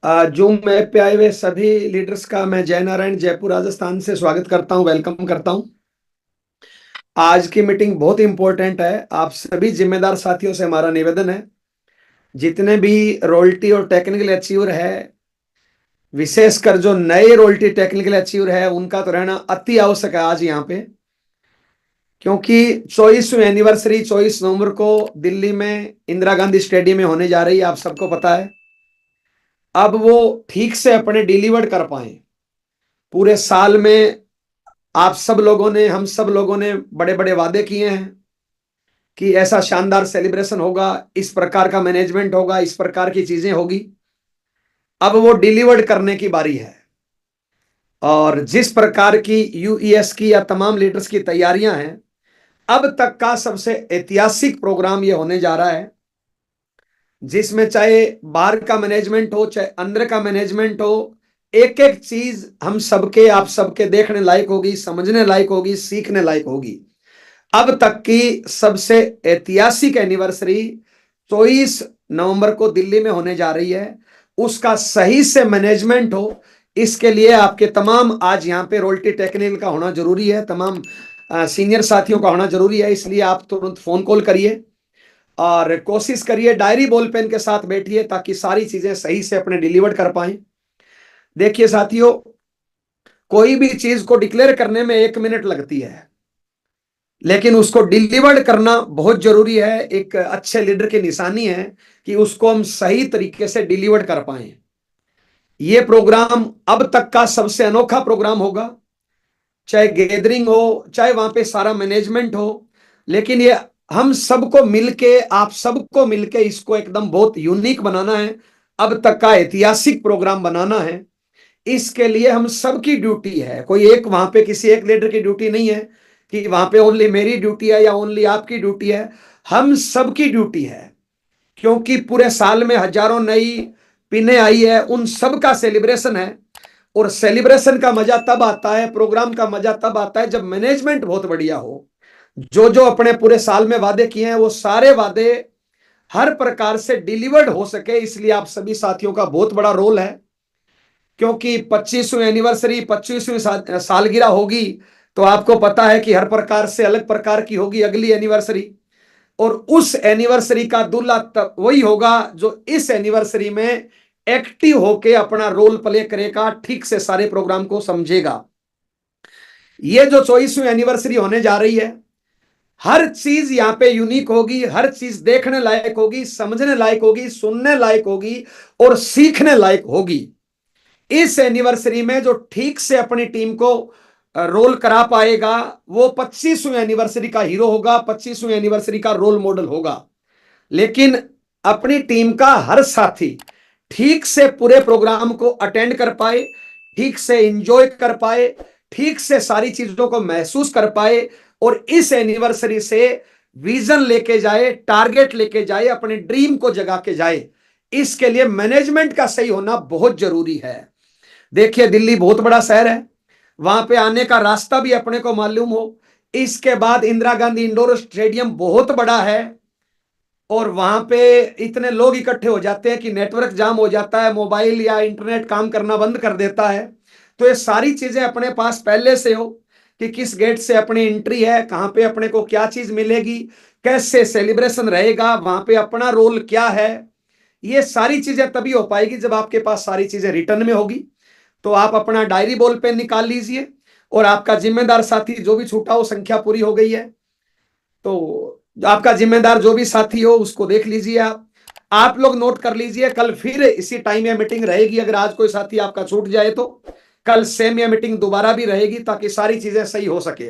Zoom app पे आए हुए सभी लीडर्स का मैं जय नारायण जयपुर राजस्थान से स्वागत करता हूं, वेलकम करता हूं। आज की मीटिंग बहुत इंपॉर्टेंट है। आप सभी जिम्मेदार साथियों से हमारा निवेदन है, जितने भी रॉयल्टी और टेक्निकल अचीवर है, विशेषकर जो नए रॉयल्टी टेक्निकल अचीवर है, उनका तो रहना अति आवश्यक है आज यहाँ पे। क्योंकि 24वीं एनिवर्सरी 24 नवंबर को दिल्ली में इंदिरा गांधी स्टेडियम में होने जा रही है, आप सबको पता है। अब वो ठीक से अपने डिलीवर कर पाए। पूरे साल में आप सब लोगों ने, हम सब लोगों ने बड़े बड़े वादे किए हैं कि ऐसा शानदार सेलिब्रेशन होगा, इस प्रकार का मैनेजमेंट होगा, इस प्रकार की चीजें होगी। अब वो डिलीवर्ड करने की बारी है। और जिस प्रकार की यूईएस की या तमाम लीडर्स की तैयारियां हैं, अब तक का सबसे ऐतिहासिक प्रोग्राम ये होने जा रहा है, जिसमें चाहे बाहर का मैनेजमेंट हो चाहे अंदर का मैनेजमेंट हो, एक एक चीज हम सबके, आप सबके देखने लायक होगी, समझने लायक होगी, सीखने लायक होगी। अब तक की सबसे ऐतिहासिक एनिवर्सरी 24 नवंबर को दिल्ली में होने जा रही है, उसका सही से मैनेजमेंट हो, इसके लिए आपके तमाम आज यहाँ पे रॉयल्टी टेक्निकल का होना जरूरी है, तमाम सीनियर साथियों का होना जरूरी है। इसलिए आप तुरंत फोन कॉल करिए और कोशिश करिए डायरी बॉल पेन के साथ बैठिए, ताकि सारी चीजें सही से अपने डिलीवर कर पाए। देखिए साथियों, कोई भी चीज को डिक्लेयर करने में 1 मिनट लगती है, लेकिन उसको डिलीवर्ड करना बहुत जरूरी है। एक अच्छे लीडर की निशानी है कि उसको हम सही तरीके से डिलीवर्ड कर पाए। ये प्रोग्राम अब तक का सबसे अनोखा प्रोग्राम होगा, चाहे गैदरिंग हो, चाहे वहां पे सारा मैनेजमेंट हो, लेकिन ये हम सबको मिलके, आप सबको मिलके इसको एकदम बहुत यूनिक बनाना है, अब तक का ऐतिहासिक प्रोग्राम बनाना है। इसके लिए हम सबकी ड्यूटी है, कोई एक वहां पे किसी एक लीडर की ड्यूटी नहीं है कि वहां पे ओनली मेरी ड्यूटी है या ओनली आपकी ड्यूटी है, हम सबकी ड्यूटी है। क्योंकि पूरे साल में हजारों नई पिने आई है, उन सब का सेलिब्रेशन है। और सेलिब्रेशन का मजा तब आता है, प्रोग्राम का मजा तब आता है जब मैनेजमेंट बहुत बढ़िया हो। जो जो अपने पूरे साल में वादे किए हैं, वो सारे वादे हर प्रकार से डिलीवर्ड हो सके, इसलिए आप सभी साथियों का बहुत बड़ा रोल है। क्योंकि 25वीं एनिवर्सरी, 25वीं सालगिरह होगी, तो आपको पता है कि हर प्रकार से अलग प्रकार की होगी अगली एनिवर्सरी। और उस एनिवर्सरी का दूल्हा तब वही होगा जो इस एनिवर्सरी में एक्टिव होके अपना रोल प्ले करेगा, ठीक से सारे प्रोग्राम को समझेगा। ये जो 24वीं एनिवर्सरी होने जा रही है, हर चीज यहां पे यूनिक होगी, हर चीज देखने लायक होगी, समझने लायक होगी, सुनने लायक होगी और सीखने लायक होगी। इस एनिवर्सरी में जो ठीक से अपनी टीम को रोल करा पाएगा, वो 25वीं एनिवर्सरी का हीरो होगा, 25वीं एनिवर्सरी का रोल मॉडल होगा। लेकिन अपनी टीम का हर साथी ठीक से पूरे प्रोग्राम को अटेंड कर पाए, ठीक से एंजॉय कर पाए, ठीक से सारी चीजों को महसूस कर पाए और इस एनिवर्सरी से विजन लेके जाए, टारगेट लेके जाए, अपने ड्रीम को जगा के जाए। इसके लिए मैनेजमेंट का सही होना बहुत जरूरी है। देखिए, दिल्ली बहुत बड़ा शहर है, वहां पे आने का रास्ता भी अपने को मालूम हो। इसके बाद इंदिरा गांधी इंडोर स्टेडियम बहुत बड़ा है और वहां पे इतने लोग इकट्ठे हो जाते हैं कि नेटवर्क जाम हो जाता है, मोबाइल या इंटरनेट काम करना बंद कर देता है। तो ये सारी चीजें अपने पास पहले से हो कि किस गेट से अपनी एंट्री है, कहां पे अपने को क्या चीज मिलेगी, कैसे सेलिब्रेशन रहेगा, वहां पे अपना रोल क्या है। ये सारी चीजें तभी हो पाएगी जब आपके पास सारी चीजें रिटर्न में होगी। तो आप अपना डायरी बॉल पेन निकाल लीजिए और आपका जिम्मेदार साथी जो भी छूटा हो, संख्या पूरी हो गई है, तो आपका जिम्मेदार जो भी साथी हो उसको देख लीजिए। आप लोग नोट कर लीजिए, कल फिर इसी टाइम ये मीटिंग रहेगी। अगर आज कोई साथी आपका छूट जाए तो कल सेम ये मीटिंग दोबारा भी रहेगी, ताकि सारी चीजें सही हो सके।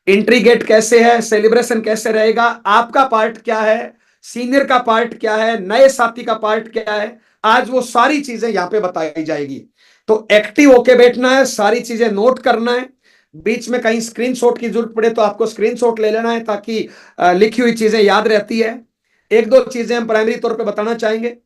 एंट्री गेट कैसे है, सेलिब्रेशन कैसे रहेगा, आपका पार्ट क्या है, सीनियर का पार्ट क्या है, नए साथी का पार्ट क्या है, आज वो सारी चीजें यहां पे बताई जाएगी। तो एक्टिव होके बैठना है, सारी चीजें नोट करना है। बीच में कहीं स्क्रीनशॉट की जरूरत पड़े तो आपको स्क्रीनशॉट ले लेना है, ताकि लिखी हुई चीजें याद रहती है। एक दो चीजें हम प्राइमरी तौर पे बताना चाहेंगे।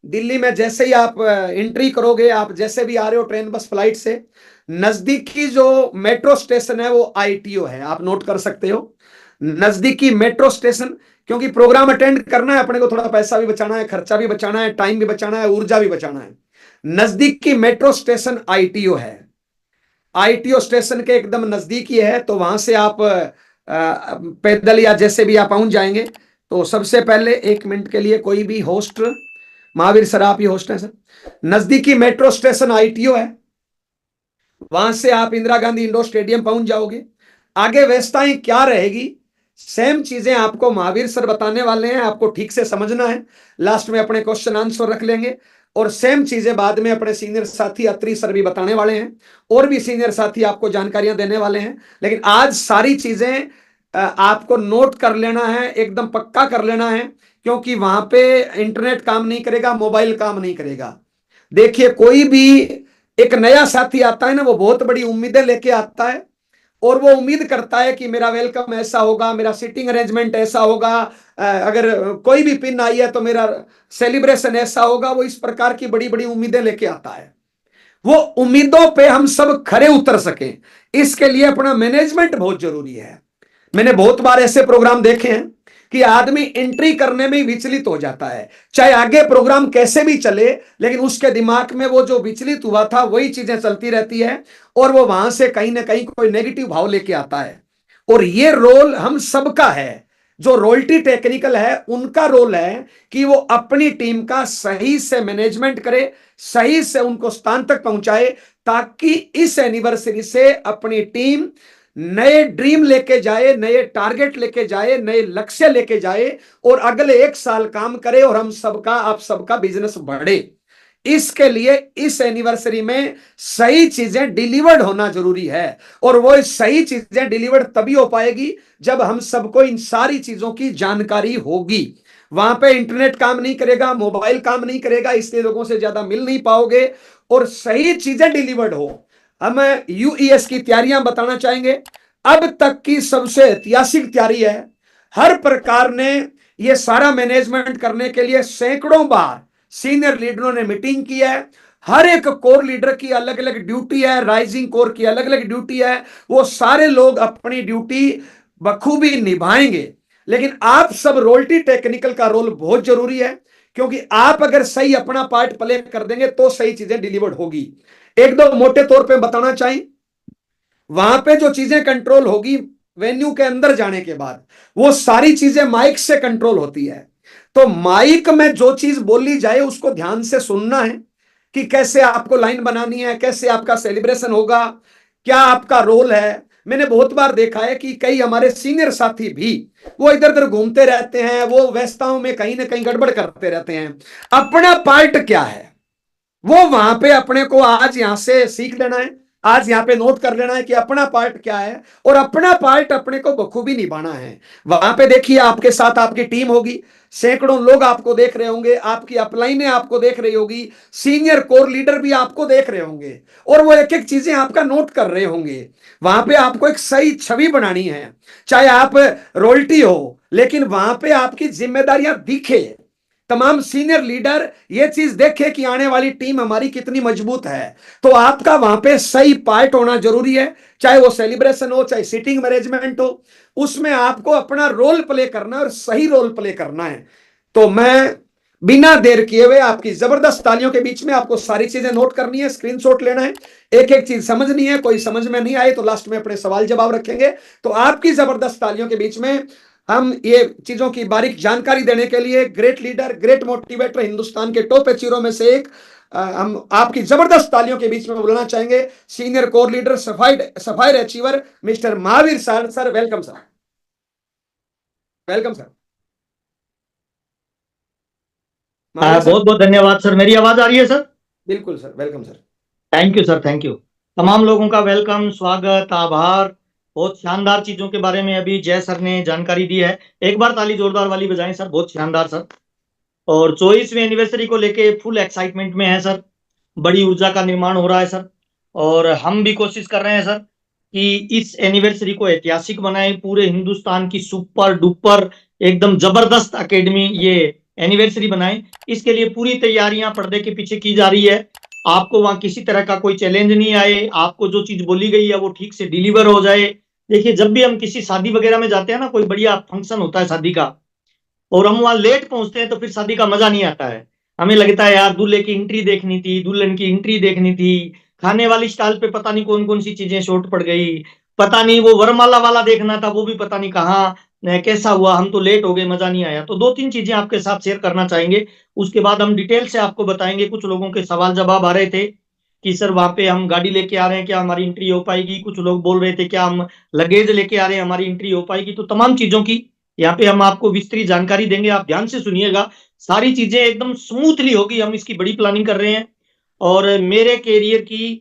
दिल्ली में जैसे ही आप एंट्री करोगे, आप जैसे भी आ रहे हो ट्रेन बस फ्लाइट से, नजदीकी जो मेट्रो स्टेशन है वो आईटीओ है, आप नोट कर सकते हो। नजदीकी मेट्रो स्टेशन क्योंकि प्रोग्राम अटेंड करना है अपने को, थोड़ा पैसा भी बचाना है, खर्चा भी बचाना है, टाइम भी बचाना है, ऊर्जा भी बचाना है। नजदीक की मेट्रो स्टेशन आईटीओ है, आईटीओ स्टेशन के एकदम नजदीक ही है, तो वहां से आप पैदल या जैसे भी आप पहुंच जाएंगे। तो सबसे पहले 1 मिनट के लिए कोई भी होस्ट, महावीर सर आप ही होस्ट हैं सर, नजदीकी मेट्रो स्टेशन आईटीओ है, वहां से आप इंदिरा गांधी इंडोर स्टेडियम पहुंच जाओगे। आगे व्यवस्थाएं क्या रहेगी, सेम चीजें आपको महावीर सर बताने वाले हैं, आपको ठीक से समझना है। लास्ट में अपने क्वेश्चन आंसर रख लेंगे, और सेम चीजें बाद में अपने सीनियर साथी अत्री सर भी बताने वाले हैं, और भी सीनियर साथी आपको जानकारियां देने वाले हैं। लेकिन आज सारी चीजें आपको नोट कर लेना है, एकदम पक्का कर लेना है, क्योंकि वहां पे इंटरनेट काम नहीं करेगा, मोबाइल काम नहीं करेगा। देखिए कोई भी एक नया साथी आता है ना, वो बहुत बड़ी उम्मीदें लेके आता है, और वो उम्मीद करता है कि मेरा वेलकम ऐसा होगा, मेरा सीटिंग अरेंजमेंट ऐसा होगा, अगर कोई भी पिन आई है तो मेरा सेलिब्रेशन ऐसा होगा। वो इस प्रकार की बड़ी बड़ी उम्मीदें लेके आता है। वो उम्मीदों पे हम सब खरे उतर सकें, इसके लिए अपना मैनेजमेंट बहुत जरूरी है। मैंने बहुत बार ऐसे प्रोग्राम देखे हैं कि आदमी एंट्री करने में विचलित हो जाता है, चाहे आगे प्रोग्राम कैसे भी चले, लेकिन उसके दिमाग में वो जो विचलित हुआ था वही चीजें चलती रहती है, और वो वहां से कहीं ना कहीं कोई नेगेटिव भाव लेके आता है। और ये रोल हम सबका है, जो रॉयल्टी टेक्निकल है उनका रोल है कि वो अपनी टीम का सही से मैनेजमेंट करे, सही से उनको स्थान तक पहुंचाए, ताकि इस एनिवर्सरी से अपनी टीम नए ड्रीम लेके जाए, नए टारगेट लेके जाए, नए लक्ष्य लेके जाए, और अगले 1 साल काम करे, और हम सबका, आप सबका बिजनेस बढ़े। इसके लिए इस एनिवर्सरी में सही चीजें डिलीवर्ड होना जरूरी है, और वो सही चीजें डिलीवर्ड तभी हो पाएगी जब हम सबको इन सारी चीजों की जानकारी होगी। वहां पे इंटरनेट काम नहीं करेगा, मोबाइल काम नहीं करेगा, इसलिए लोगों से ज्यादा मिल नहीं पाओगे, और सही चीजें डिलीवर्ड हो। हम यूईएस की तैयारियां बताना चाहेंगे, अब तक की सबसे ऐतिहासिक तैयारी है। हर प्रकार ने ये सारा मैनेजमेंट करने के लिए सैकड़ों बार सीनियर लीडरों ने मीटिंग की है। हर एक कोर लीडर की अलग अलग ड्यूटी है, राइजिंग कोर की अलग अलग ड्यूटी है, वो सारे लोग अपनी ड्यूटी बखूबी निभाएंगे। लेकिन आप सब रोल्टी टेक्निकल का रोल बहुत जरूरी है, क्योंकि आप अगर सही अपना पार्ट प्ले कर देंगे तो सही चीजें डिलीवर्ड होगी। एक दो मोटे तौर पे बताना चाहिए, वहां पे जो चीजें कंट्रोल होगी वेन्यू के अंदर जाने के बाद, वो सारी चीजें माइक से कंट्रोल होती है। तो माइक में जो चीज बोली जाए उसको ध्यान से सुनना है, कि कैसे आपको लाइन बनानी है, कैसे आपका सेलिब्रेशन होगा, क्या आपका रोल है। मैंने बहुत बार देखा है कि कई हमारे सीनियर साथी भी वो इधर उधर घूमते रहते हैं, वो व्यवस्थाओं में कहीं ना कहीं गड़बड़ करते रहते हैं। अपना पार्ट क्या है वो वहां पे अपने को आज यहां से सीख लेना है, आज यहाँ पे नोट कर लेना है कि अपना पार्ट क्या है, और अपना पार्ट अपने को बखूबी निभाना है। वहां पे देखिए आपके साथ आपकी टीम होगी, सैकड़ों लोग आपको देख रहे होंगे, आपकी अपलाइनें आपको देख रही होगी, सीनियर कोर लीडर भी आपको देख रहे होंगे, और वो एक एक चीजें आपका नोट कर रहे होंगे। वहां पे आपको एक सही छवि बनानी है, चाहे आप रॉयल्टी हो, लेकिन वहां पे आपकी जिम्मेदारियां दिखे, तमाम सीनियर लीडर ये चीज देखे कि आने वाली टीम हमारी कितनी मजबूत है। तो आपका वहां पे सही पार्ट होना जरूरी है, चाहे वो सेलिब्रेशन हो, चाहे सीटिंग मैनेजमेंट हो, उसमें आपको अपना रोल प्ले करना है, और सही रोल प्ले करना है। तो मैं बिना देर किए हुए आपकी जबरदस्त तालियों के बीच में आपको सारी चीजें नोट करनी है, स्क्रीनशॉट लेना है, एक एक चीज समझनी है। कोई समझ में नहीं आए तो लास्ट में अपने सवाल जवाब रखेंगे। तो आपकी जबरदस्त तालियों के बीच में हम ये चीजों की बारीक जानकारी देने के लिए great leader, great motivator, Hindustan के टॉप अचीवरों में से एक, हम आपकी जबरदस्त तालियों के बीच में बुलाना चाहेंगे senior core leader, sapphire achiever mister Mahavir sir. Sir welcome sir, welcome sir. बहुत बहुत धन्यवाद सर। मेरी आवाज आ रही है सर? बिल्कुल sir, welcome sir. Thank you sir, thank you. तमाम लोगों का वेलकम, स्वागत, आभार। बहुत शानदार चीजों के बारे में अभी जय सर ने जानकारी दी है। एक बार ताली जोरदार वाली बजाएं सर, बहुत शानदार सर। और 24वीं एनिवर्सरी को लेके फुल एक्साइटमेंट में है सर, बड़ी ऊर्जा का निर्माण हो रहा है सर, और हम भी कोशिश कर रहे हैं सर कि इस एनिवर्सरी को ऐतिहासिक बनाएं, पूरे हिंदुस्तान की सुपर डुपर एकदम जबरदस्त एकेडमी ये एनिवर्सरी बनाएं। इसके लिए पूरी तैयारियां पर्दे के पीछे की जा रही है। आपको वहां किसी तरह का कोई चैलेंज नहीं आए, आपको जो चीज बोली गई है वो ठीक से डिलीवर हो जाए। देखिए, जब भी हम किसी शादी वगैरह में जाते हैं ना, कोई बढ़िया फंक्शन होता है शादी का, और हम वहां लेट पहुंचते हैं तो फिर शादी का मजा नहीं आता है। हमें लगता है यार दूल्हे की एंट्री देखनी थी, दुल्हन की एंट्री देखनी थी, खाने वाली स्टॉल पे पता नहीं कौन कौन सी चीजें शॉर्ट पड़ गई, पता नहीं वो वरमाला वाला देखना था, वो भी पता नहीं कहाँ कैसा हुआ, हम तो लेट हो गए, मजा नहीं आया। तो दो तीन चीजें आपके साथ शेयर करना चाहेंगे, उसके बाद हम डिटेल से आपको बताएंगे। कुछ लोगों के सवाल जवाब आ रहे थे कि सर वहां पे हम गाड़ी लेके आ रहे हैं, क्या हमारी एंट्री हो पाएगी? कुछ लोग बोल रहे थे क्या हम लगेज लेके आ रहे हैं, हमारी एंट्री हो पाएगी? तो तमाम चीजों की यहाँ पे हम आपको विस्तृत जानकारी देंगे, आप ध्यान से सुनिएगा। सारी चीजें एकदम स्मूथली होगी, हम इसकी बड़ी प्लानिंग कर रहे हैं। और मेरे कैरियर की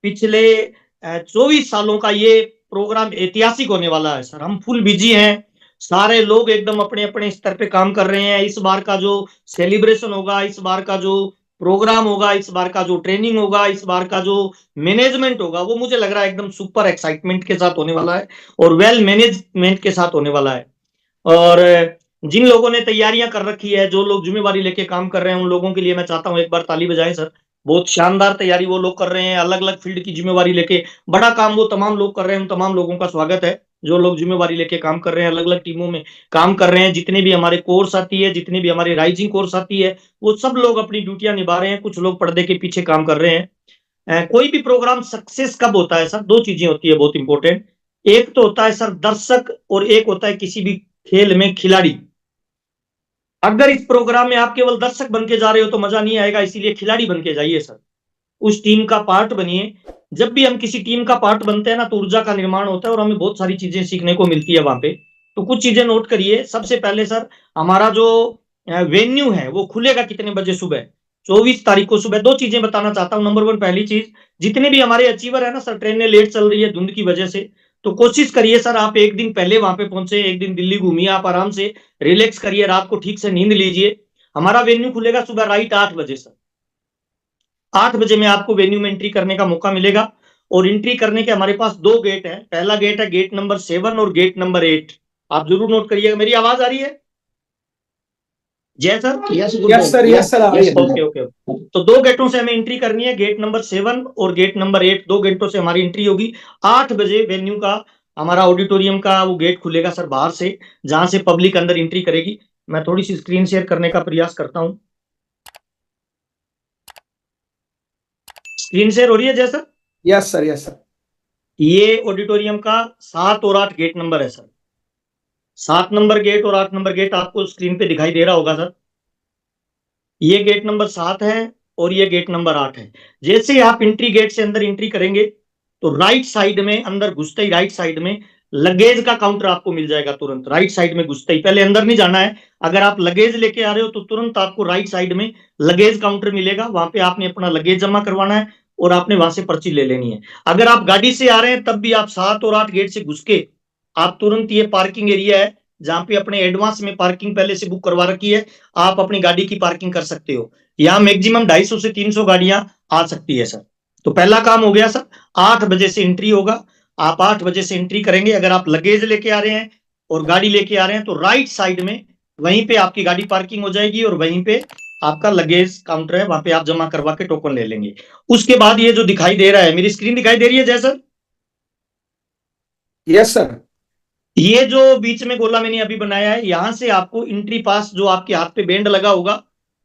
पिछले 24 सालों का ये प्रोग्राम ऐतिहासिक होने वाला है सर। हम फुल बिजी हैं, सारे लोग एकदम अपने अपने स्तर पे काम कर रहे हैं। इस बार का जो सेलिब्रेशन होगा, इस बार का जो प्रोग्राम होगा, इस बार का जो ट्रेनिंग होगा, इस बार का जो मैनेजमेंट होगा, वो मुझे लग रहा है एकदम सुपर एक्साइटमेंट के साथ होने वाला है और वेल मैनेजमेंट के साथ होने वाला है। और जिन लोगों ने तैयारियां कर रखी है, जो लोग जिम्मेवारी लेके काम कर रहे हैं, उन लोगों के लिए मैं चाहता हूं एक बार ताली बजाएं सर। बहुत शानदार तैयारी वो लोग कर रहे हैं, अलग अलग फील्ड की जिम्मेवारी लेके बड़ा काम वो तमाम लोग कर रहे हैं। उन तमाम लोगों का स्वागत है जो लोग जिम्मेवारी लेके काम कर रहे हैं, अलग अलग टीमों में काम कर रहे हैं। जितने भी हमारे कोर्स आती है, जितने भी हमारे राइजिंग कोर्स आती है, वो सब लोग अपनी ड्यूटियां निभा रहे हैं। कुछ लोग पर्दे के पीछे काम कर रहे हैं। कोई भी प्रोग्राम सक्सेस कब होता है सर? दो चीजें होती है बहुत इंपॉर्टेंट। एक तो होता है सर दर्शक, और एक होता है किसी भी खेल में खिलाड़ी। अगर इस प्रोग्राम में आप केवल दर्शक बन के जा रहे हो तो मजा नहीं आएगा, इसीलिए खिलाड़ी बन के जाइए सर, उस टीम का पार्ट बनिए। जब भी हम किसी टीम का पार्ट बनते हैं ना, तो ऊर्जा का निर्माण होता है और हमें बहुत सारी चीजें सीखने को मिलती है वहां पे। तो कुछ चीजें नोट करिए। सबसे पहले सर, हमारा जो वेन्यू है वो खुलेगा कितने बजे सुबह? 24 तारीख को सुबह। दो चीजें बताना चाहता हूँ। नंबर वन, पहली चीज, जितने भी हमारे अचीवर है ना सर, ट्रेनें लेट चल रही है धुंध की वजह से, तो कोशिश करिए सर आप एक दिन पहले वहां पे पहुंचे। एक दिन दिल्ली घूमिए आप आराम से, रिलैक्स करिए, रात को ठीक से नींद लीजिए। हमारा वेन्यू खुलेगा सुबह राइट 8 बजे सर। 8 बजे में आपको वेन्यू में एंट्री करने का मौका मिलेगा। और एंट्री करने के हमारे पास दो गेट है। पहला गेट है गेट नंबर 7 और गेट नंबर 8। आप जरूर नोट करिएगा। मेरी आवाज आ रही है Jai sir? Yes yes sir, yes sir, आ रही है। Okay okay. तो दो गेटों से हमें एंट्री करनी है, गेट नंबर 7 और गेट नंबर 8। दो गेटों से हमारी एंट्री होगी। 8 बजे वेन्यू का, हमारा ऑडिटोरियम का वो गेट खुलेगा सर बाहर से, जहां से पब्लिक अंदर एंट्री करेगी। मैं थोड़ी सी स्क्रीन शेयर करने का प्रयास करता हूं। स्क्रीन शेयर हो रही है Jai sir? Yes sir, yes sir. ये ऑडिटोरियम का 7 और 8 गेट नंबर है सर। 7 नंबर गेट और 8 नंबर गेट आपको स्क्रीन पे दिखाई दे रहा होगा सर। ये गेट नंबर 7 है और ये गेट नंबर 8 है। जैसे ही आप एंट्री गेट से अंदर एंट्री करेंगे, तो राइट साइड में, अंदर घुसते ही राइट साइड में लगेज का काउंटर आपको मिल जाएगा। तुरंत राइट साइड में घुसते ही, पहले अंदर नहीं जाना है। अगर आप लगेज लेके आ रहे हो तो तुरंत आपको राइट साइड में लगेज काउंटर मिलेगा। वहां पे आपने अपना लगेज जमा करवाना है और आपने वहां से पर्ची ले लेनी है। अगर आप गाड़ी से आ रहे हैं तब भी आप 7 और 8 गेट से घुस के आप तुरंत, ये पार्किंग एरिया है जहां पे अपने एडवांस में पार्किंग पहले से बुक करवा रखी है, आप अपनी गाड़ी की पार्किंग कर सकते हो। यहाँ मैक्सिमम 250 से 300 गाड़ियां आ सकती है सर। तो पहला काम हो गया सर, 8 बजे से एंट्री होगा। आप 8 बजे से एंट्री करेंगे। अगर आप लगेज लेके आ रहे हैं और गाड़ी लेके आ रहे हैं, तो राइट साइड में वहीं पे आपकी गाड़ी पार्किंग हो जाएगी और वहीं पे आपका लगेज काउंटर है, वहां पे आप जमा करवा के टोकन ले लेंगे। उसके बाद ये जो दिखाई दे रहा है, मेरी स्क्रीन दिखाई दे रही है जय सर? Yes sir. ये जो बीच में गोला मैंने अभी बनाया है, यहां से आपको एंट्री पास, जो आपके हाथ पे बैंड लगा होगा,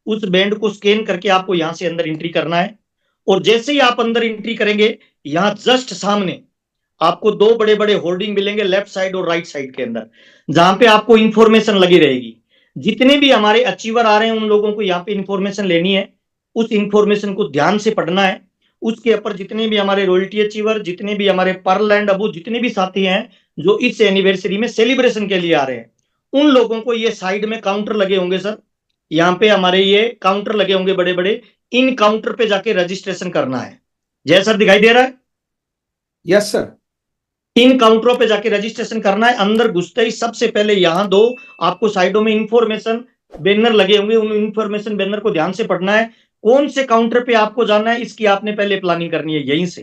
उस बैंड को स्कैन करके आपको यहां से अंदर एंट्री करना है। और जैसे ही आप अंदर एंट्री करेंगे, यहां जस्ट सामने आपको दो बड़े बड़े होर्डिंग मिलेंगे, लेफ्ट साइड और राइट साइड के अंदर, जहां पे आपको इंफॉर्मेशन लगी रहेगी। जितने भी हमारे अचीवर आ रहे हैं, उन लोगों को यहाँ पे इंफॉर्मेशन लेनी है। उस इंफॉर्मेशन को ध्यान से पढ़ना है। उसके ऊपर जितने भी हमारे रॉयल्टी अचीवर, जितने भी हमारे पर्ल एंड अबू, जितने भी साथी हैं जो इस एनिवर्सरी में सेलिब्रेशन के लिए आ रहे हैं, उन लोगों को ये साइड में काउंटर लगे होंगे सर। यहाँ पे हमारे ये काउंटर लगे होंगे बड़े बड़े, इन काउंटर पे जाके रजिस्ट्रेशन करना है। जय सर दिखाई दे रहा है? Yes sir. इन काउंटरों पे जाके रजिस्ट्रेशन करना है। अंदर घुसते ही सबसे पहले यहाँ दो आपको साइडों में इंफॉर्मेशन बैनर लगे होंगे, उन इंफॉर्मेशन बैनर को ध्यान से पढ़ना है। कौन से काउंटर पे आपको जाना है, इसकी आपने पहले प्लानिंग करनी है यहीं से,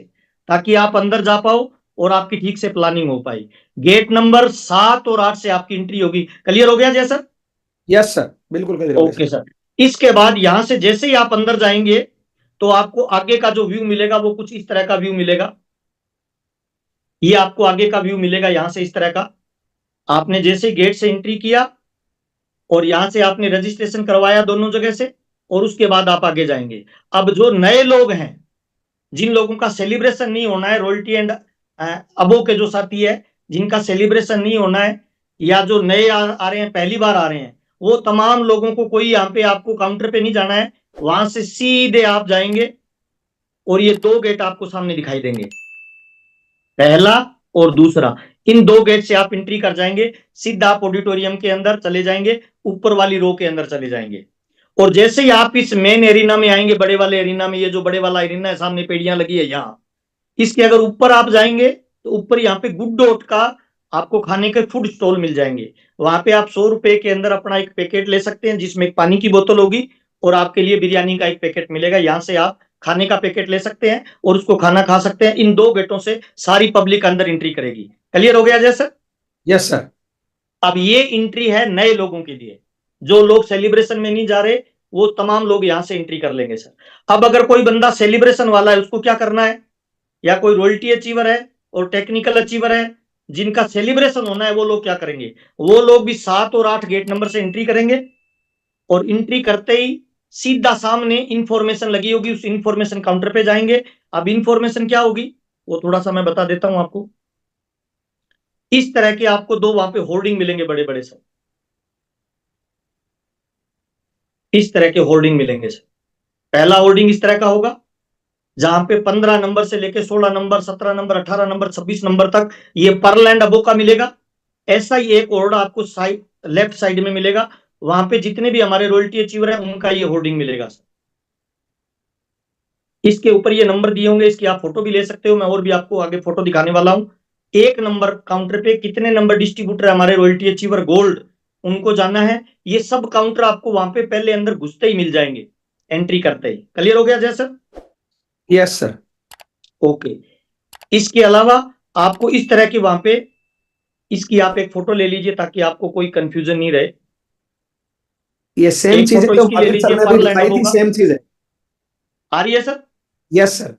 ताकि आप अंदर जा पाओ और आपकी ठीक से प्लानिंग हो पाई। गेट नंबर 7 और 8 से आपकी एंट्री होगी। क्लियर हो गया जय सर? यस सर, बिल्कुल क्लियर हो गया ओके सर। सर। इसके बाद यहां से जैसे ही आप अंदर जाएंगे, तो आपको आगे का जो व्यू मिलेगा वो कुछ इस तरह का व्यू मिलेगा। ये आपको आगे का व्यू मिलेगा यहां से इस तरह का। आपने जैसे गेट से एंट्री किया और यहाँ से आपने रजिस्ट्रेशन करवाया दोनों जगह से, और उसके बाद आप आगे जाएंगे। अब जो नए लोग हैं, जिन लोगों का सेलिब्रेशन नहीं होना है, रॉयल्टी एंड अबो के जो साथी है जिनका सेलिब्रेशन नहीं होना है, या जो नए आ रहे हैं, पहली बार आ रहे हैं, वो तमाम लोगों को कोई यहाँ पे आपको काउंटर पे नहीं जाना है, वहां से सीधे आप जाएंगे और ये दो गेट आपको सामने दिखाई देंगे, पहला और दूसरा। इन दो गेट से आप एंट्री कर जाएंगे, सीधा आप ऑडिटोरियम के अंदर चले जाएंगे, ऊपर वाली रो के अंदर चले जाएंगे। और जैसे ही आप इस मेन एरिना में आएंगे, बड़े वाले एरिना में, ये जो बड़े वाला एरिना है सामने पेड़ियां लगी है यहाँ, इसके अगर ऊपर आप जाएंगे तो ऊपर यहाँ पे गुड डॉट का आपको खाने के फूड स्टॉल मिल जाएंगे। वहां पे आप 100 रुपए के अंदर अपना एक पैकेट ले सकते हैं, जिसमें एक पानी की बोतल होगी और आपके लिए बिरयानी का एक पैकेट मिलेगा। यहाँ से आप खाने का पैकेट ले सकते हैं और उसको खाना खा सकते हैं। इन दो गेटों से सारी पब्लिक अंदर एंट्री करेगी। क्लियर हो गया जैसे? Yes sir. अब ये एंट्री है नए लोगों के लिए, जो लोग सेलिब्रेशन में नहीं जा रहे वो तमाम लोग यहां से एंट्री कर लेंगे सर। अब अगर कोई बंदा सेलिब्रेशन वाला है, उसको क्या करना है, या कोई रॉयल्टी अचीवर है और टेक्निकल अचीवर है, जिनका सेलिब्रेशन होना है, वो लोग क्या करेंगे, वो लोग भी 7 और 8 गेट नंबर से एंट्री करेंगे। और एंट्री करते ही सीधा सामने इंफॉर्मेशन लगी होगी, उस इंफॉर्मेशन काउंटर पे जाएंगे। अब इंफॉर्मेशन क्या होगी वो थोड़ा सा मैं बता देता हूं आपको। इस तरह के आपको दो वहां पे होर्डिंग मिलेंगे, बड़े बड़े सर, इस तरह के होर्डिंग मिलेंगे सर। पहला होर्डिंग इस तरह का होगा, जहां पे 15 नंबर से लेके 16 नंबर, 17 नंबर, 18 नंबर, 26 नंबर तक ये पर्ल एंड अबो का मिलेगा। ऐसा ही एक होर्ड आपको साइड, लेफ्ट साइड में मिलेगा, वहां पे जितने भी हमारे रॉयल्टी अचीवर है उनका ये होर्डिंग मिलेगा। इसके ऊपर ये नंबर दिए होंगे, इसकी आप फोटो भी ले सकते हो, मैं और भी आपको आगे फोटो दिखाने वाला हूं। एक नंबर काउंटर पे कितने नंबर डिस्ट्रीब्यूटर है हमारे रॉयल्टी अचीवर गोल्ड, उनको जानना है। ये सब काउंटर आपको वहां पे पहले अंदर घुसते ही मिल जाएंगे, एंट्री करते ही। क्लियर हो गया जय सर? Yes sir. ओके। इसके अलावा आपको इस तरह की वहां पे, इसकी आप एक फोटो ले लीजिए ताकि आपको कोई कंफ्यूजन नहीं रहे। ये सेम एक चीज है फोटो जो इसकी ले महावीर सर लीजिए, ने अभी पर्ल एंड दिखाई अबो थी, का। सेम चीज है। आ रही है सर? Yes sir.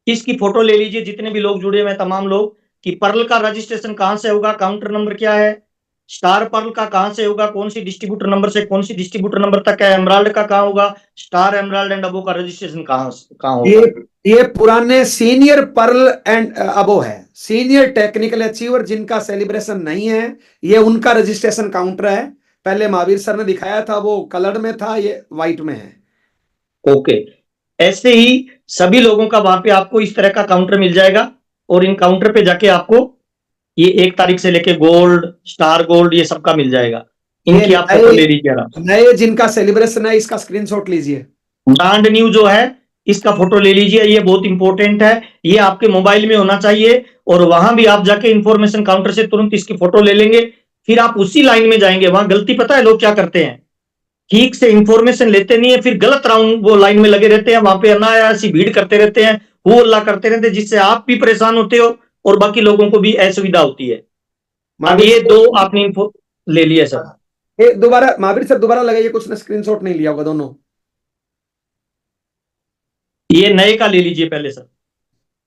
इसकी फोटो ले लीजिए जितने भी लोग जुड़े हुए हैं, तमाम लोग, कि पर्ल का रजिस्ट्रेशन कहां से होगा, काउंटर नंबर क्या है, स्टार पर्ल का कहां से होगा, कौन सी डिस्ट्रीब्यूटर नंबर से कौन सी डिस्ट्रीब्यूटर नंबर तक है, एमराल्ड का कहां होगा, स्टार एमराल्ड एंड अबो का रजिस्ट्रेशन कहां कहां ये होगा। ये पुराने सीनियर पर्ल एंड अबो है, सीनियर टेक्निकल अचीवर जिनका सेलिब्रेशन नहीं है, ये उनका रजिस्ट्रेशन काउंटर है। पहले महावीर सर ने दिखाया था, वो कलर में था, ये व्हाइट में है। ओके। ऐसे ही सभी लोगों का वहां पे आपको इस तरह का काउंटर मिल जाएगा, और इन काउंटर पे जाके आपको ये 1 तारीख से लेके गोल्ड, स्टार गोल्ड, ये सबका मिल जाएगा। ये इनकी आप फोटो ले लीजिए आराम से। नए जिनका सेलिब्रेशन है, इसका स्क्रीनशॉट लीजिए। ब्रांड न्यू जो है, इसका फोटो ले लीजिए, ये बहुत इंपॉर्टेंट है, ये आपके मोबाइल में होना चाहिए। और वहां भी आप जाके इंफॉर्मेशन काउंटर से तुरंत इसकी फोटो ले लेंगे, फिर आप उसी लाइन में जाएंगे। वहां गलती पता है लोग क्या करते हैं, ठीक से इंफॉर्मेशन लेते नहीं है, फिर गलत राउंड वो लाइन में लगे रहते हैं, वहां पे अनायासी भीड़ करते रहते हैं, वो अल्लाह करते रहते हैं, जिससे आप भी परेशान होते हो और बाकी लोगों को भी असुविधा होती है। अब महावीर ये सर, दो आपने इन्फो ले लिया सर। ये दोबारा महावीर सर दोबारा लगाइए, कुछ ने स्क्रीनशॉट नहीं लिया होगा दोनों। ये नए का ले लीजिए पहले सर।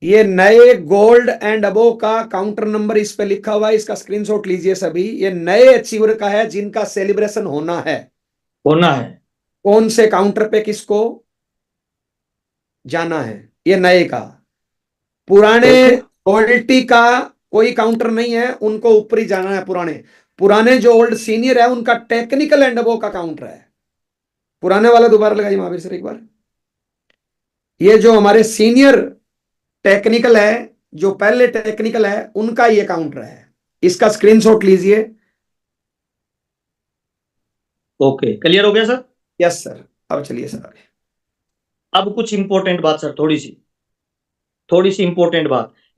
ये नए गोल्ड एंड अबो का काउंटर नंबर इस पे लिखा हुआ है, इसका स्क्रीनशॉट लीजिए सभी। ये नए अचीवर का है जिनका सेलिब्रेशन होना है। होना है। कौन से काउंटर पे किसको जाना है, ये नए का। पुराने ओके। रॉयल्टी का कोई काउंटर नहीं है, उनको ऊपर ही जाना है। पुराने पुराने जो ओल्ड सीनियर है उनका टेक्निकल एंड अबो का काउंटर है। पुराने वाला दोबारा लगाइए महावीर सर एक बार। ये जो हमारे सीनियर टेक्निकल है, जो पहले टेक्निकल है, उनका ये काउंटर है। इसका स्क्रीनशॉट लीजिए। ओके, क्लियर हो गया सर? Yes sir. अब चलिए सर आगे। अब कुछ इंपॉर्टेंट बात सर, थोड़ी सी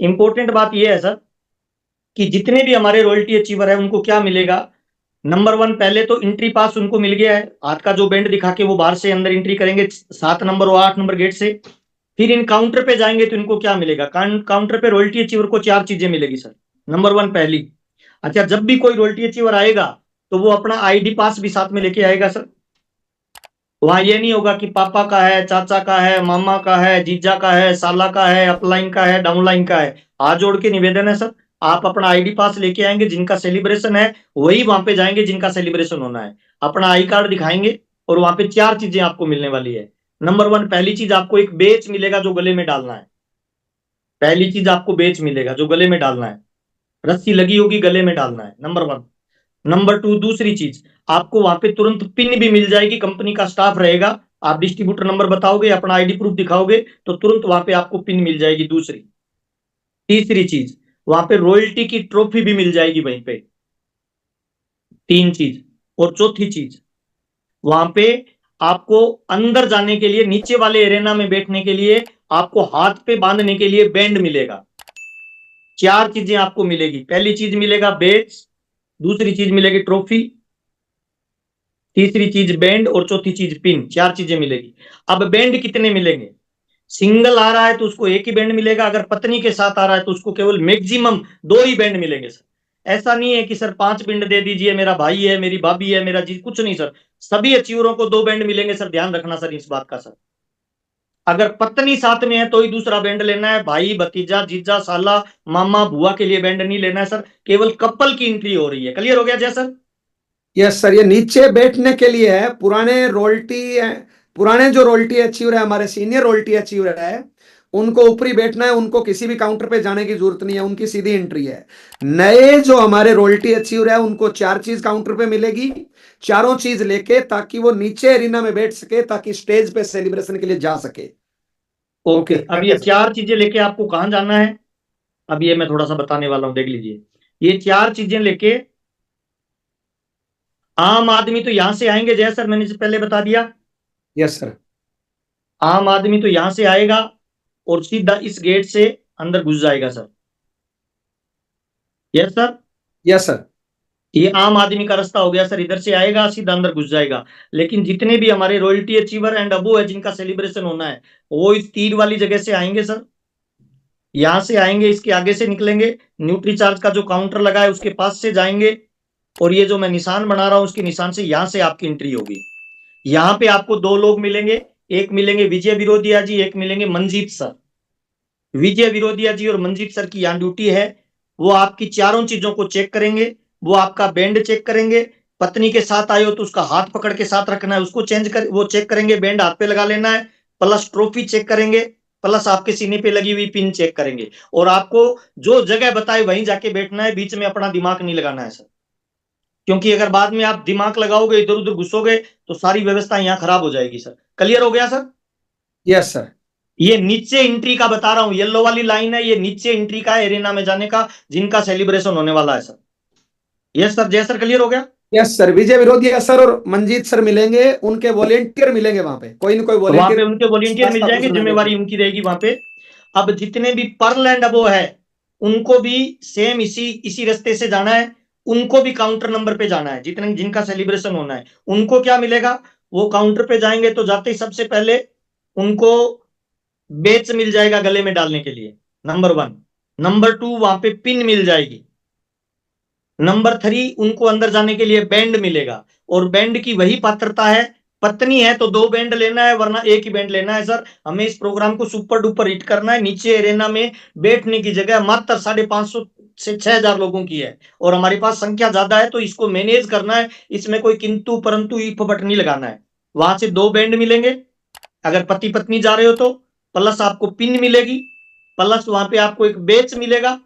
इंपॉर्टेंट बात ये है सर, कि जितने भी हमारे रॉयल्टी अचीवर है उनको क्या मिलेगा। नंबर 1, पहले तो एंट्री पास उनको मिल गया है, हाथ का जो बैंड दिखा के वो बाहर से अंदर एंट्री करेंगे 7 नंबर और 8 नंबर गेट से। फिर इन काउंटर पे जाएंगे तो इनको क्या मिलेगा, काउंटर पे रॉयल्टी अचीवर को 4 चीजें मिलेगी सर। नंबर 1 पहली, अच्छा, जब भी कोई रॉयल्टी अचीवर आएगा तो वो अपना आईडी पास भी साथ में लेके आएगा सर। वहां ये नहीं होगा कि पापा का है, चाचा का है, मामा का है, जीजा का है, साला का है, अपलाइन का है, डाउनलाइन का है। हाथ जोड़ के निवेदन है सर, आप अपना आईडी पास लेके आएंगे, जिनका सेलिब्रेशन है वही वहां पे जाएंगे जिनका सेलिब्रेशन होना है। अपना आई कार्ड दिखाएंगे और वहां पे 4 चीजें आपको मिलने वाली है। नंबर 1, पहली चीज आपको एक बेच मिलेगा जो गले में डालना है। पहली चीज आपको बेच मिलेगा जो गले में डालना है, रस्सी लगी होगी, गले में डालना है, नंबर 1। नंबर 2, दूसरी चीज आपको वहां पे तुरंत पिन भी मिल जाएगी, कंपनी का स्टाफ रहेगा। आप डिस्ट्रीब्यूटर नंबर बताओगे, अपना आईडी प्रूफ दिखाओगे तो तुरंत वहां पे आपको पिन मिल जाएगी, दूसरी। तीसरी चीज, वहां पे रॉयल्टी की ट्रॉफी भी मिल जाएगी वहीं पे, 3 चीज। और चौथी चीज, वहां पे आपको अंदर जाने के लिए, नीचे वाले एरेना में बैठने के लिए आपको हाथ पे बांधने के लिए बैंड मिलेगा। 4 चीजें आपको मिलेगी। पहली चीज मिलेगा बेच, दूसरी चीज मिलेगी ट्रॉफी, तीसरी चीज बैंड और चौथी चीज पिन। 4 चीजें मिलेगी। अब बैंड कितने मिलेंगे? सिंगल आ रहा है तो उसको एक ही बैंड मिलेगा, अगर पत्नी के साथ आ रहा है तो उसको केवल मैक्सिमम 2 ही बैंड मिलेंगे सर। ऐसा नहीं है कि सर 5 बैंड दे दीजिए, मेरा भाई है, मेरी भाभी है, मेरा जी, कुछ नहीं सर। सभी अचीवरों को 2 बैंड मिलेंगे सर, ध्यान रखना सर इस बात का सर। अगर पत्नी साथ में है तो ही दूसरा बैंड लेना है, भाई, भतीजा, जीजा, साला, मामा, बुआ के लिए बैंड नहीं लेना है सर। केवल कपल की एंट्री हो रही है। क्लियर हो गया जय सर? यस सर, ये नीचे बैठने के लिए है। पुराने जो रोल्टी अचीवर है, हमारे सीनियर रोल्टी अचीवर है, उनको ऊपरी बैठना है, उनको किसी भी काउंटर पे जाने की जरूरत नहीं है, उनकी सीधी एंट्री है। नए जो हमारे रोल्टी अचीवर है, उनको 4 चीज काउंटर पे मिलेगी, चारों चीज लेके, ताकि वो नीचे एरिना में बैठ सके, ताकि स्टेज पे सेलिब्रेशन के लिए जा सके। ओके, ओके, अब आगे ये सर। 4 चीजें लेके आपको कहां जाना है? अब ये मैं थोड़ा सा बताने वाला हूं, देख लीजिए। ये 4 चीजें लेके आम आदमी तो यहां से आएंगे जय सर, मैंने से पहले बता दिया। Yes sir. आम आदमी तो यहां से आएगा और सीधा इस गेट से अंदर घुस जाएगा sir. Yes sir, yes sir. ये आम आदमी का रास्ता हो गया सर, इधर से आएगा सीधा अंदर घुस जाएगा। लेकिन जितने भी हमारे रॉयल्टी अचीवर एंड अबो है जिनका सेलिब्रेशन होना है, वो इस तीर वाली जगह से आएंगे सर। यहां से आएंगे, इसके आगे से निकलेंगे, न्यूट्री चार्ज का जो काउंटर लगा है उसके पास से जाएंगे, और ये जो मैं निशान बना रहा हूं उसके निशान से यहां से आपकी एंट्री होगी। यहां पे आपको 2 लोग मिलेंगे, एक मिलेंगे विजय विरोधिया जी, एक मिलेंगे मंजीत सर। विजय विरोधिया जी और मंजीत सर की यहाँ ड्यूटी है, वो आपकी चारों चीजों को चेक करेंगे। वो आपका बैंड चेक करेंगे, पत्नी के साथ आए हो तो उसका हाथ पकड़ के साथ रखना है, उसको वो चेक करेंगे, बैंड हाथ पे लगा लेना है, प्लस ट्रॉफी चेक करेंगे, प्लस आपके सीने पे लगी हुई पिन चेक करेंगे। और आपको जो जगह बताए वहीं जाके बैठना है, बीच में अपना दिमाग नहीं लगाना है सर। क्योंकि अगर बाद में आप दिमाग लगाओगे, इधर उधर घुसोगे, तो सारी व्यवस्था यहाँ खराब हो जाएगी सर। क्लियर हो गया सर? Yes sir. ये नीचे एंट्री का बता रहा हूं, येलो वाली लाइन है, ये नीचे एंट्री का है एरिना में जाने का, जिनका सेलिब्रेशन होने वाला है सर। यस सर, जय सर, क्लियर हो गया? यस सर, विजय विरोधिया सर और मंजीत सर मिलेंगे, उनके वॉलेंटियर मिलेंगे वहां पे, कोई ना कोई तो वहां पे वॉलेंटियर उनके वॉलेंटियर मिल रास्ता जाएंगे, पूछना जिम्मेवारी देगी। उनकी रहेगी वहां पे। अब जितने भी पर्ल एंड अबो है, उनको भी सेम इसी इसी रास्ते से जाना है। उनको भी काउंटर नंबर पे जाना है, जितने जिनका सेलिब्रेशन होना है। उनको क्या मिलेगा? वो काउंटर पे जाएंगे तो जाते ही सबसे पहले उनको बेच मिल जाएगा गले में डालने के लिए, नंबर 1। नंबर 2, वहां पे पिन मिल जाएगी। नंबर 3, उनको अंदर जाने के लिए बैंड मिलेगा। और बैंड की वही पात्रता है, पत्नी है तो 2 बैंड लेना है, वरना एक ही बैंड लेना है सर। हमें इस प्रोग्राम को सुपर डुपर हिट करना है। नीचे एरेना में बैठने की जगह मात्र 550 से 6,000 लोगों की है, और हमारे पास संख्या ज्यादा है तो इसको मैनेज करना है। इसमें कोई किंतु परंतु इफ बट नहीं लगाना है। वहां से 2 बैंड मिलेंगे अगर पति पत्नी जा रहे हो तो, प्लस आपको पिन मिलेगी, प्लस वहां पे आपको एक बेच मिलेगा,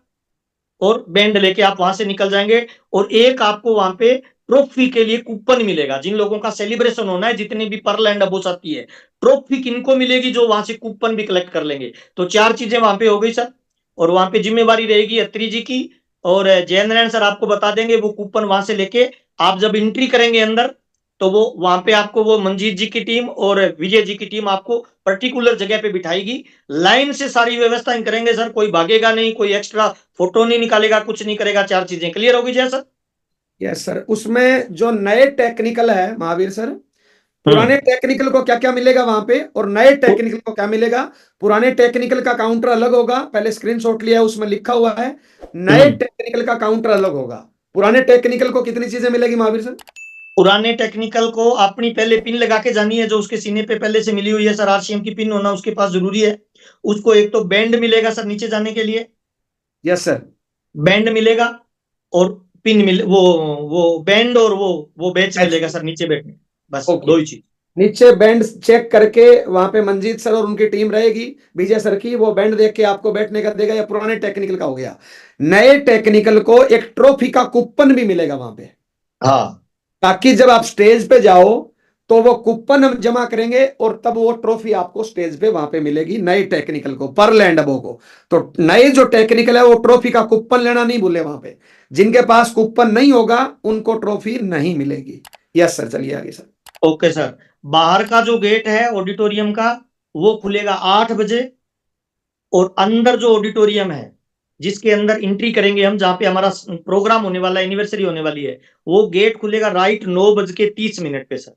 और बैंड लेके आप वहां से निकल जाएंगे। और एक आपको वहां पे ट्रॉफी के लिए कूपन मिलेगा, जिन लोगों का सेलिब्रेशन होना है, जितनी भी पर्ल एंड अबोस आती है, ट्रॉफी किनको मिलेगी? जो वहां से कूपन भी कलेक्ट कर लेंगे। तो 4 चीजें वहां पे हो गई सर। और वहां पे जिम्मेवारी रहेगी अत्री जी की, और जय नारायण सर आपको बता देंगे वो कूपन वहां से लेके आप जब एंट्री करेंगे अंदर, तो वो वहां पे आपको वो मंजीत जी की टीम और विजय जी की टीम आपको पर्टिकुलर जगह पे बिठाएगी। लाइन से सारी व्यवस्था करेंगे सर, कोई भागेगा नहीं, कोई एक्स्ट्रा फोटो नहीं निकालेगा, कुछ नहीं करेगा। 4 चीजें क्लियर होगी जय सर? यस सर, उसमें जो नए टेक्निकल है महावीर सर, पुराने हम्म। टेक्निकल को क्या क्या मिलेगा वहां पे, और नए टेक्निकल को क्या मिलेगा? पुराने टेक्निकल का काउंटर अलग होगा, पहले स्क्रीनशॉट लिया है, उसमें लिखा हुआ है। नए हम्म। टेक्निकल का काउंटर अलग होगा। पुराने टेक्निकल को कितनी चीजें मिलेगी महावीर सर? पुराने टेक्निकल को अपनी पहले पिन लगा के जानी है, जो उसके सीने पे पहले से मिली हुई है सर, आरसीएम की पिन होना उसके पास जरूरी है। उसको एक तो बैंड मिलेगा सर नीचे जाने के लिए, यस सर। बैंड मिलेगा। और पिन मिल वो बैंड और वो बैच मिलेगा सर नीचे बैठने, बस ओके। दो ही चीज। नीचे बैंड चेक करके वहां पे मंजीत सर और उनकी टीम रहेगी, विजय सर की, वो बैंड देख के आपको बैठने का देगा। या पुराने टेक्निकल का हो गया, नए टेक्निकल को एक ट्रॉफी का कूपन भी मिलेगा वहां पे, हाँ ताकि जब आप स्टेज पे जाओ तो वो कूपन हम जमा करेंगे और तब वो ट्रॉफी आपको स्टेज पे वहां पे मिलेगी, नए टेक्निकल को, पर लैंड अबो को। तो नए जो टेक्निकल है वो ट्रॉफी का कूपन लेना नहीं भूले वहां पे। जिनके पास कूपन नहीं होगा उनको ट्रॉफी नहीं मिलेगी। यस सर, चलिए आगे सर। Okay sir. बाहर का जो गेट है ऑडिटोरियम का वो खुलेगा 8 बजे, और अंदर जो ऑडिटोरियम है जिसके अंदर एंट्री करेंगे हम, जहां पे हमारा प्रोग्राम होने वाला है, एनिवर्सरी होने वाली है, वो गेट खुलेगा राइट 9:30 पे सर।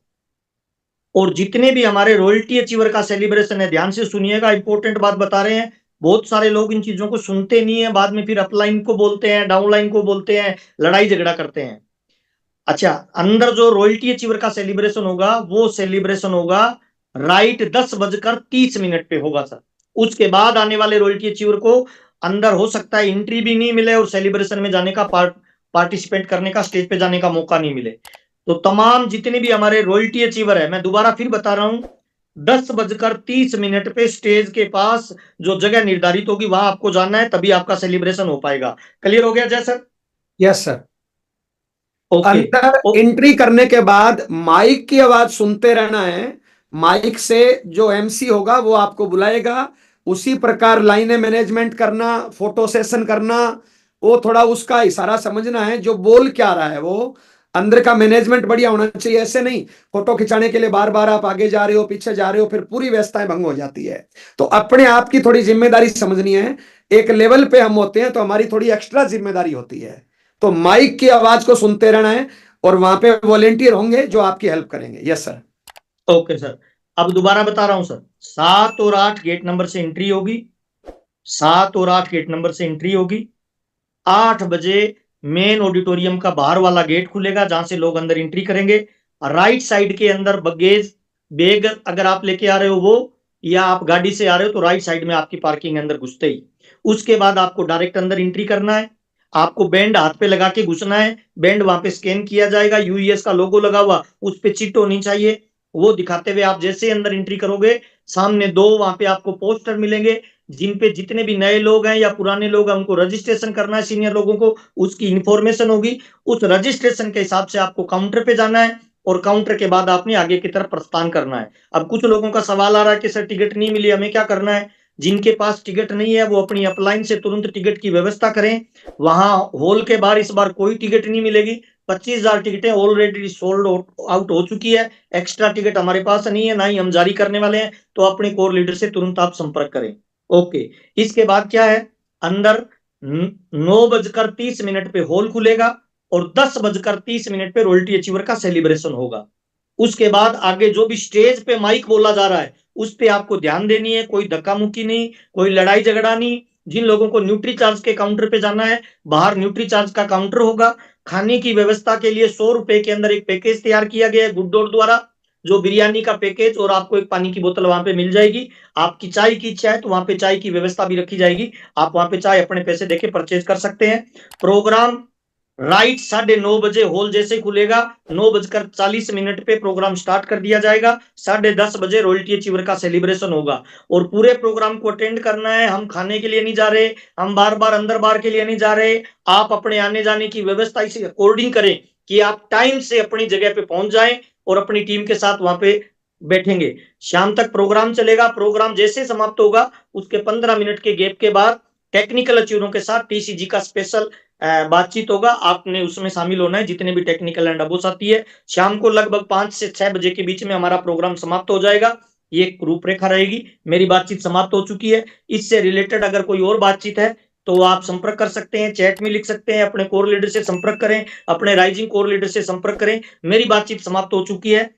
और जितने भी हमारे रॉयल्टी अचीवर का सेलिब्रेशन है, ध्यान से सुनिएगा, इंपॉर्टेंट बात बता रहे हैं। बहुत सारे लोग इन चीजों को सुनते नहीं है, बाद में फिर अपलाइन को बोलते हैं, डाउनलाइन को बोलते हैं, लड़ाई झगड़ा करते हैं। अच्छा, अंदर जो रॉयल्टी अचीवर का सेलिब्रेशन होगा वो सेलिब्रेशन होगा राइट 10:30 पे होगा सर। उसके बाद आने वाले रॉयल्टी अचीवर को अंदर हो सकता है एंट्री भी नहीं मिले और सेलिब्रेशन में जाने का पार्टिसिपेट करने का, स्टेज पे जाने का मौका नहीं मिले। तो तमाम जितने भी हमारे रॉयल्टी अचीवर है, मैं दोबारा फिर बता रहा हूं, 10:30 पे स्टेज के पास जो जगह निर्धारित होगी वहां आपको जाना है, तभी आपका सेलिब्रेशन हो पाएगा। क्लियर हो गया जय सर? Yes sir. ओके। अंदर एंट्री करने के बाद माइक की आवाज सुनते रहना है। माइक से जो एमसी होगा वो आपको बुलाएगा, उसी प्रकार लाइनें मैनेजमेंट करना, फोटो सेशन करना, वो थोड़ा उसका इशारा समझना है जो बोल क्या रहा है। वो अंदर का मैनेजमेंट बढ़िया होना चाहिए। ऐसे नहीं फोटो खिंचाने के लिए बार बार आप आगे जा रहे हो, पीछे जा रहे हो, फिर पूरी व्यवस्थाएं भंग हो जाती है। तो अपने आप की थोड़ी जिम्मेदारी समझनी है। एक लेवल पे हम होते हैं तो हमारी थोड़ी एक्स्ट्रा जिम्मेदारी होती है। तो माइक की आवाज को सुनते रहना है और वहां पे वॉलेंटियर होंगे जो आपकी हेल्प करेंगे। Yes sir. Okay sir. अब दोबारा बता रहा हूं सर, 7 और 8 गेट नंबर से एंट्री होगी, 7 और 8 गेट नंबर से एंट्री होगी। 8 बजे मेन ऑडिटोरियम का बाहर वाला गेट खुलेगा जहां से लोग अंदर एंट्री करेंगे। राइट साइड के अंदर बगेज बैग अगर आप लेके आ रहे हो वो, या आप गाड़ी से आ रहे हो, तो राइट साइड में आपकी पार्किंग अंदर घुसते ही उसके बाद आपको डायरेक्ट अंदर एंट्री करना है। आपको बैंड हाथ पे लगा के घुसना है। बैंड वहां पे स्कैन किया जाएगा, यूईएस का लोगो लगा हुआ उस पे चिट होनी चाहिए, वो दिखाते हुए आप जैसे अंदर एंट्री करोगे, सामने दो वहां पे आपको पोस्टर मिलेंगे जिन पे जितने भी नए लोग हैं या पुराने लोग हैं उनको रजिस्ट्रेशन करना है, सीनियर लोगों को उसकी इंफॉर्मेशन होगी। उस रजिस्ट्रेशन के हिसाब से आपको काउंटर पे जाना है और काउंटर के बाद आपने आगे की तरफ प्रस्थान करना है। अब कुछ लोगों का सवाल आ रहा है कि सर टिकट नहीं मिली, हमें क्या करना है? जिनके पास टिकट नहीं है वो अपनी अपलाइन से तुरंत टिकट की व्यवस्था करें। वहां हॉल के बाहर इस बार कोई टिकट नहीं मिलेगी। 25,000 टिकटें ऑलरेडी सोल्ड आउट हो चुकी है। एक्स्ट्रा टिकट हमारे पास नहीं है, ना ही हम जारी करने वाले हैं। तो अपने कोर लीडर से तुरंत आप संपर्क करें। ओके। इसके बाद क्या है, अंदर 9:30 पे हॉल खुलेगा और 10:30 पे रॉयल्टी अचीवर का सेलिब्रेशन होगा। उसके बाद आगे जो भी स्टेज पे माइक बोला जा रहा है उस पे आपको ध्यान देनी है, कोई धक्का मुक्की नहीं, कोई लड़ाई झगड़ा नहीं। जिन लोगों को न्यूट्री चार्ज के काउंटर पे जाना है, बाहर न्यूट्री चार्ज का काउंटर होगा। खाने की व्यवस्था के लिए 100 रुपए के अंदर एक पैकेज तैयार किया गया है गुडडोर द्वारा, जो बिरयानी का पैकेज, और आपको एक पानी की बोतल वहां पे मिल जाएगी। आपकी चाय की इच्छा है तो वहां पे चाय की व्यवस्था भी रखी जाएगी, आप वहां पे चाय अपने पैसे देके परचेज कर सकते हैं। प्रोग्राम राइट 9:30 हॉल जैसे खुलेगा, 9:40 पे प्रोग्राम स्टार्ट कर दिया जाएगा। 10:30 रॉयल्टी अचीवर का सेलिब्रेशन होगा और पूरे प्रोग्राम को अटेंड करना है। हम खाने के लिए नहीं जा रहे, हम बार बार अंदर बार के लिए नहीं जा रहे। आप अपने आने जाने की व्यवस्था इसी अकॉर्डिंग करें कि आप टाइम से अपनी जगह पे पहुंच जाएं और अपनी टीम के साथ वहां पे बैठेंगे। शाम तक प्रोग्राम चलेगा। प्रोग्राम जैसे समाप्त होगा उसके 15 मिनट के गैप के बाद टेक्निकल अचीवरों के साथ टीसीजी का स्पेशल बातचीत होगा। आपने उसमें शामिल होना है, जितने भी टेक्निकल एंड अबोस आती है। शाम को लगभग 5 से 6 बजे के बीच में हमारा प्रोग्राम समाप्त हो जाएगा। ये एक रूपरेखा रहेगी। मेरी बातचीत समाप्त हो चुकी है। इससे रिलेटेड अगर कोई और बातचीत है तो आप संपर्क कर सकते हैं, चैट में लिख सकते हैं, अपने कोर लीडर से संपर्क करें, अपने राइजिंग कोर लीडर से संपर्क करें। मेरी बातचीत समाप्त हो चुकी है।